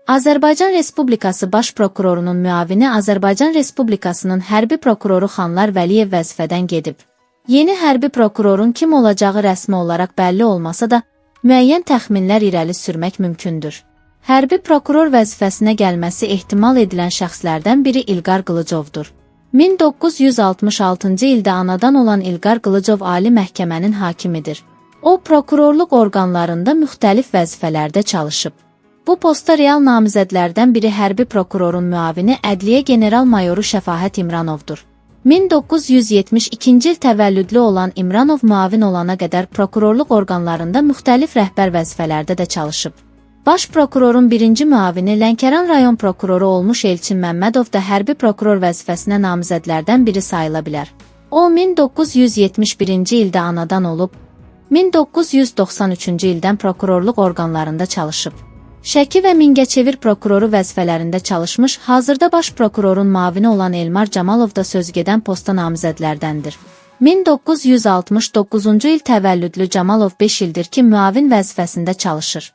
Azərbaycan Respublikası Baş Prokurorunun müavini Azərbaycan Respublikasının hərbi prokuroru Xanlar Vəliyev vəzifədən gedib. Yeni hərbi prokurorun kim olacağı rəsmi olaraq bəlli olmasa da, müəyyən təxminlər irəli sürmək mümkündür. Hərbi prokuror vəzifəsinə gəlməsi ehtimal edilən şəxslərdən biri İlqar Qılıcovdur. 1966-cı ildə anadan olan İlqar Qılıcov Ali Məhkəmənin hakimidir. O, prokurorluq orqanlarında müxtəlif vəzifələrdə çalışıb. Bu posta real namizədlərdən biri hərbi prokurorun müavini Ədliyyə General-Mayoru Şəfahət İmranovdur. 1972-ci il təvəllüdlü olan İmranov müavin olana qədər prokurorluq orqanlarında müxtəlif rəhbər vəzifələrdə də çalışıb. Baş prokurorun birinci müavini Lənkəran rayon prokuroru olmuş Elçin Məmmədov da hərbi prokuror vəzifəsinə namizədlərdən biri sayıla bilər. O, 1971-ci ildə anadan olub, 1993-cü ildən prokurorluq orqanlarında çalışıb. Şəki və Mingəçevir prokuroru vəzifələrində çalışmış, hazırda baş prokurorun müavini olan Elmar Camalov da sözgedən posta namizədlərdəndir. 1969-cu il təvəllüdlü Camalov 5 ildir ki, müavin vəzifəsində çalışır.